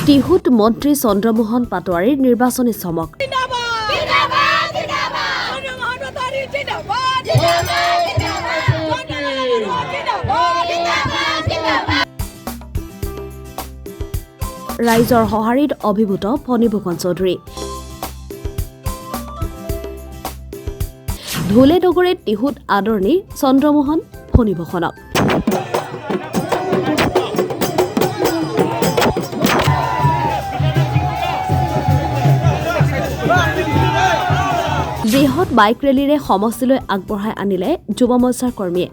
টিহুত মন্ত্ৰী চন্দ্ৰমোহন পাটোৱাৰীৰ নিৰ্বাচনী চমক। ৰাইজৰ সঁহাৰিত অভিভূত ফণীভূষণ চৌধুৰী। ঢোলে ডগৰে টিহুত আদৰণি চন্দ্ৰমোহন ফণীভূষণক। বৃহৎ বাইক ৰেলীৰে সমষ্টিলৈ আগবঢ়াই আনিলে যুৱ মৰ্চাৰ কৰ্মীয়ে।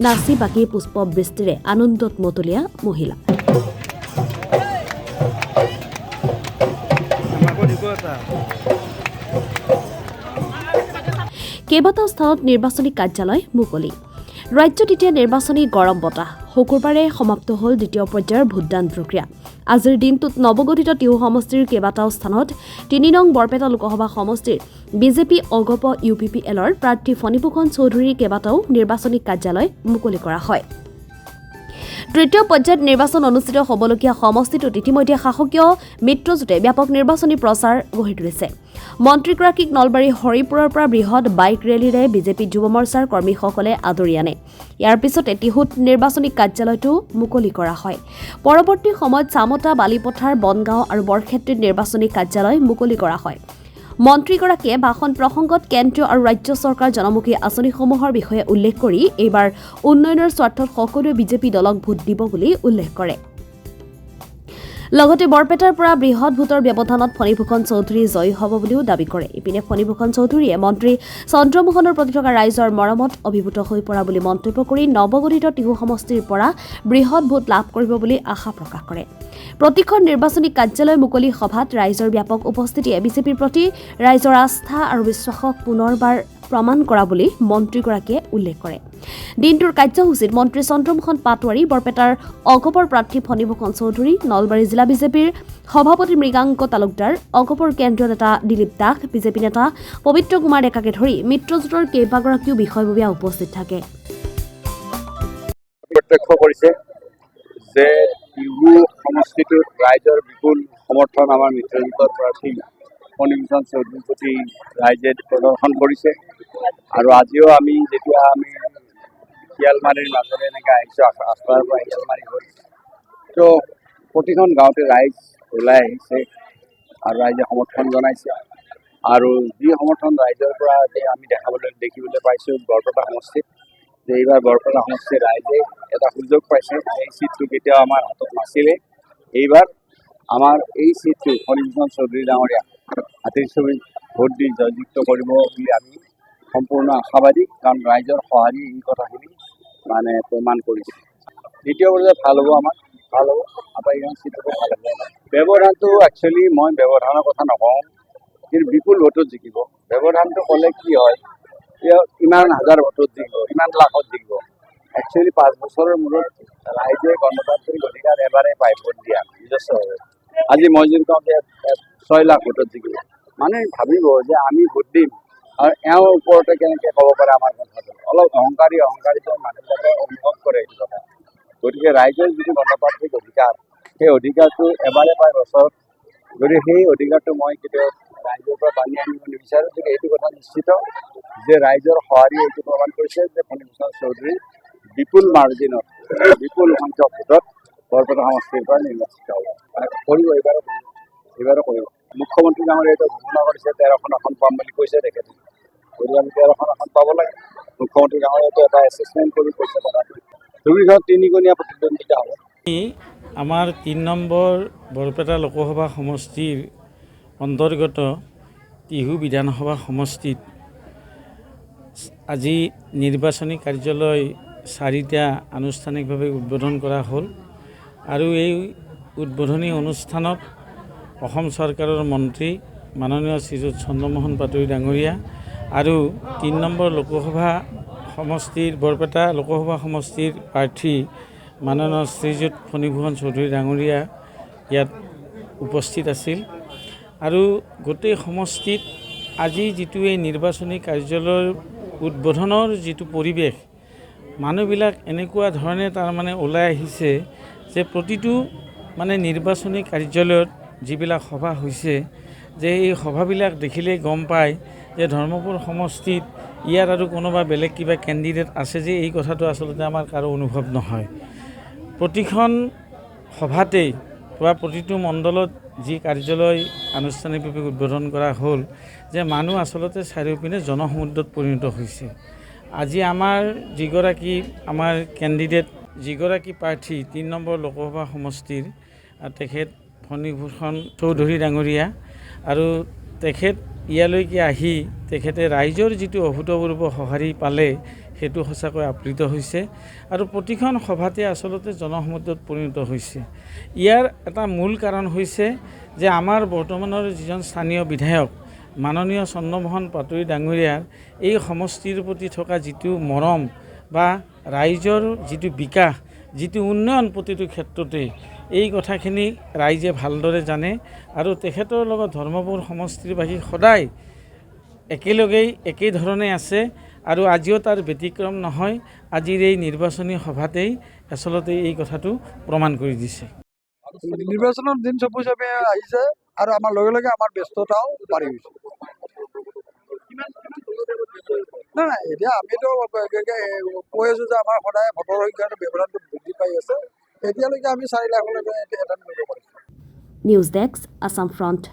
নাচি বাকী পুষ্প বৃষ্টিৰে আনন্দত মতলীয়া মহিলা। কেইবাটাও স্থানত নিৰ্বাচনী কাৰ্যালয় মুকলি। ৰাজ্যত এতিয়া নিৰ্বাচনী গৰম বতাহ। শুকুৰবাৰে সমাপ্ত হ'ল দ্বিতীয় পৰ্যায়ৰ ভোটদান প্ৰক্ৰিয়া। আজিৰ দিনটোত নৱগঠিত টিহু সমষ্টিৰ কেইবাটাও স্থানত ৩ নং বৰপেটা লোকসভা সমষ্টিৰ বিজেপি অগপ UPPLৰ প্ৰাৰ্থী ফণীভূষণ চৌধুৰীৰ কেইবাটাও নিৰ্বাচনী কাৰ্যালয় মুকলি কৰা হয়। তৃতীয় পৰ্যায়ত নিৰ্বাচন অনুষ্ঠিত হ'বলগীয়া সমষ্টিটোত ইতিমধ্যে শাসকীয় মিত্ৰজোঁটে ব্যাপক নিৰ্বাচনী প্ৰচাৰ গঢ়ি তুলিছে। মন্ত্ৰীগৰাকীক নলবাৰী হৰিপুৰৰ পৰা বৃহৎ বাইক ৰেলীৰে বিজেপি যুৱ মৰ্চাৰ কৰ্মীসকলে আদৰি আনে। ইয়াৰ পিছতে টিহুত নিৰ্বাচনী কাৰ্যালয়টো মুকলি কৰা হয়। পৰৱৰ্তী সময়ত চামতা, বালিপথাৰ, বনগাঁও আৰু বৰক্ষেত্ৰীত নিৰ্বাচনী কাৰ্যালয় মুকলি কৰা হয়। মন্ত্ৰীগৰাকীয়ে ভাষণ প্ৰসংগত কেন্দ্ৰীয় আৰু ৰাজ্য চৰকাৰ জনমুখী আঁচনিসমূহৰ বিষয়ে উল্লেখ কৰি এইবাৰ উন্নয়নৰ স্বাৰ্থত সকলোৱে বিজেপি দলক ভোট দিব বুলি উল্লেখ কৰে। লগতে বৰপেটাৰ পৰা বৃহৎ ভোটৰ ব্যৱধানত ফণীভূষণ চৌধুৰী জয়ী হ'ব বুলিও দাবী কৰে। ইপিনে ফণীভূষণ চৌধুৰীয়ে মন্ত্ৰী চন্দ্ৰমোহনৰ প্ৰতি থকা ৰাইজৰ মৰমত অভিভূত হৈ পৰা বুলি মন্তব্য কৰি নৱগঠিত টিহু সমষ্টিৰ পৰা বৃহৎ ভোট লাভ কৰিব বুলি আশা প্ৰকাশ কৰে। প্ৰতিখন নিৰ্বাচনী কাৰ্যালয় মুকলি সভাত ৰাইজৰ ব্যাপক উপস্থিতিয়ে বিজেপিৰ প্ৰতি ৰাইজৰ আস্থা আৰু বিশ্বাসক পুনৰবাৰ প্ৰমাণ কৰা বুলি মন্ত্ৰীগৰাকীয়ে উল্লেখ কৰে। দিনটোৰ কাৰ্যসূচীত মন্ত্ৰী চন্দ্ৰমোহন পাটোৱাৰী, বৰপেটাৰ অগপৰ প্ৰাৰ্থী ফণীভূষণ চৌধুৰী, নলবাৰী জিলা বিজেপিৰ সভাপতি মৃগাংক তালুকদাৰ, অগপৰ কেন্দ্ৰীয় নেতা দিলীপ দাস, বিজেপি নেতা পবিত্ৰ কুমাৰ ডেকাকে ধৰি মিত্ৰজোঁটৰ কেইবাগৰাকীও বিষয়ববীয়া উপস্থিত থাকে। প্ৰত্যক্ষ কৰিছে যে টিহু সমষ্টিটোত ৰাইজৰ বিপুল সমৰ্থন আমাৰ মিত্ৰজোঁটৰ প্ৰাৰ্থী ফণীভূষণ চৌধুৰীৰ প্ৰতি ৰাইজে প্ৰদৰ্শন কৰিছে। আৰু আজিও যেতিয়া আমি শিয়ালমাৰীৰ মাজেৰে এনেকৈ আহিছোঁ, আস্থাৰ পৰা শিয়ালমাৰী হৈ, তো প্ৰতিখন গাঁৱতে ৰাইজ ওলাই আহিছে আৰু ৰাইজে সমৰ্থন জনাইছে। আৰু যি সমৰ্থন ৰাইজৰ পৰা যে আমি দেখিবলৈ পাইছোঁ বৰপেটা সমষ্টিত, যে এইবাৰ বৰপেটা সমষ্টিৰ ৰাইজে এটা সুযোগ পাইছে। এই চিটটো কেতিয়াও আমাৰ হাতত নাছিলে। এইবাৰ আমাৰ এই চিটটো ফণীভূষণ চৌধুৰী ডাঙৰীয়া হাতীৰ ছবিত ভোট দি জয়যুক্ত কৰিব বুলি আমি সম্পূৰ্ণ আশাবাদী, কাৰণ ৰাইজৰ সঁহাৰি এই কথাখিনি প্ৰমাণ কৰিছে। দ্বিতীয় পৰ্যায়ত ভাল হ'ব, আমাৰ ভাল হ'ব, আটাইকেইখন চিটটো ভাল হ'ব। ব্যৱধানটো একচুৱেলি মই ব্যৱধানৰ কথা নকওঁ, কিন্তু বিপুল ভোটত জিকিব। ব্যৱধানটো ক'লে কি হয়, ইমান হাজাৰ ভোটত জিকিব, ইমান লাখত জিকিব। একচুৱেলি 5 বছৰৰ মূৰত ৰাইজে গণতান্ত্ৰিক অধিকাৰ এবাৰেই পায় ভোট দিয়া নিজস্বভাৱে। আজি মই যদি কওঁ যে 6 লাখ ভোটত জিকিব, মানে ভাবিব যে আমি ভোট দিম আৰু এওঁৰ ওপৰতে কেনেকৈ ক'ব পাৰে আমাৰ কথাটো। অলপ অহংকাৰীজন মানুহবিলাকে অনুভৱ কৰে এইটো কথা। গতিকে ৰাইজৰ যিটো গণতান্ত্ৰিক অধিকাৰ, সেই অধিকাৰটো এবাৰে পায় বছৰত। গতিকে সেই অধিকাৰটো মই কেতিয়াও ৰাইজৰ পৰা টানি আনিব নিবিচাৰোঁ। গতিকে এইটো কথা নিশ্চিত যে ৰাইজৰ সঁহাৰি এইটো প্ৰমাণ কৰিছে যে ফণীভূষণ চৌধুৰী বিপুল মাৰ্জিনত, বিপুল সংখ্যক ভোটত বৰপেটা সমষ্টিৰ পৰা নিৰ্বাচিত হ'ব। কৰিব, এইবাৰো কৰিব। মুখ্যমন্ত্ৰী ডাঙৰীয়া এইটো ঘোষণা কৰিছে 13খন আসন পাম বুলি কৈছে তেখেতে। গতিকে আমি 13খন আসন পাব লাগে। মুখ্যমন্ত্ৰী ডাঙৰীয়াটো এটা এছেছমেণ্ট কৰি কৈছে কথাটো। দুয়োঘৰত 3-কোণীয়া প্ৰতিদ্বন্দ্বিতা হ'ব। আমাৰ 3 নম্বৰ বৰপেটা লোকসভা সমষ্টিৰ অন্তৰ্গত টিহু বিধানসভা সমষ্টিত আজি নিৰ্বাচনী কাৰ্যালয় 4টা আনুষ্ঠানিকভাৱে উদ্বোধন কৰা হ'ল। আৰু এই উদ্বোধনী অনুষ্ঠানত অসম চৰকাৰৰ মন্ত্ৰী মাননীয় শ্ৰীযুত চন্দ্ৰমোহন পাটোৱাৰী ডাঙৰীয়া আৰু 3 নম্বৰ লোকসভা সমষ্টিৰ বৰপেটা লোকসভা সমষ্টিৰ প্ৰাৰ্থী মাননীয় শ্ৰীযুত ফণীভূষণ চৌধুৰী ডাঙৰীয়া ইয়াত উপস্থিত আছিল। আৰু গোটেই সমষ্টিত আজি যিটো এই নিৰ্বাচনী কাৰ্যালয়ৰ উদ্বোধনৰ যিটো পৰিৱেশ, মানুহবিলাক এনেকুৱা ধৰণে তাৰমানে ওলাই আহিছে যে প্ৰতিটো মানে নিৰ্বাচনী কাৰ্যালয়ত যিবিলাক সভা হৈছে যে এই সভাবিলাক দেখিলেই গম পায় যে ধৰ্মপুৰ সমষ্টিত ইয়াত আৰু কোনোবা বেলেগ কিবা কেণ্ডিডেট আছে যে এই কথাটো আচলতে আমাৰ কাৰো অনুভৱ নহয়। প্ৰতিখন সভাতেই বা প্ৰতিটো মণ্ডলত যি কাৰ্যালয় আনুষ্ঠানিকভাৱে উদ্বোধন কৰা হ'ল যে মানুহ আচলতে চাৰিওপিনে জনসমুদ্ৰত পৰিণত হৈছে। আজি আমাৰ যিগৰাকী আমাৰ কেণ্ডিডেট যিগৰাকী প্ৰাৰ্থী ৩ নম্বৰ লোকসভা সমষ্টিৰ তেখেত ফণীভূষণ চৌধুৰী ডাঙৰীয়া আৰু তেখেত ইয়ালৈকে আহি তেখেতে ৰাইজৰ যিটো অভূতপূৰ্ব সঁহাৰি পালে সেইটো সঁচাকৈ আপ্লুত হৈছে আৰু প্ৰতিখন সভাতে আচলতে জনসমুদ্ৰত পৰিণত হৈছে। ইয়াৰ এটা মূল কাৰণ হৈছে যে আমাৰ বৰ্তমানৰ যিজন স্থানীয় বিধায়ক মাননীয় চন্দ্ৰমোহন পাটোৱাৰী ডাঙৰীয়াৰ এই সমষ্টিৰ প্ৰতি থকা যিটো মৰম বা ৰাইজৰ যিটো বিকাশ যিটো উন্নয়ন প্ৰতিটো ক্ষেত্ৰতে এই কথাখিনি ৰাইজে ভালদৰে জানে আৰু তেখেতৰ লগত ধৰ্মপুৰ সমষ্টিৰবাসী সদায় একেলগেই একেধৰণে আছে আৰু আজিও তাৰ ব্যতিক্ৰম নহয়। আজিৰ এই নিৰ্বাচনী সভাতেই আচলতে এই কথাটো প্ৰমাণ কৰি দিছে। নিৰ্বাচনৰ দিন চপে আহিছে আৰু আমাৰ লগে লগে আমাৰ ব্যস্ততাও বাঢ়ি গৈছে। নাই এতিয়া আমিতো কৈ আছোঁ যে আমাৰ সদায় ভোটৰ সংখ্যাটো ব্যৱধানটো বৃদ্ধি পাই আছে। এতিয়ালৈকে আমি 4 লাখলৈকে এটেণ্ড কৰিব পাৰিছোঁ। News desk, Assam front.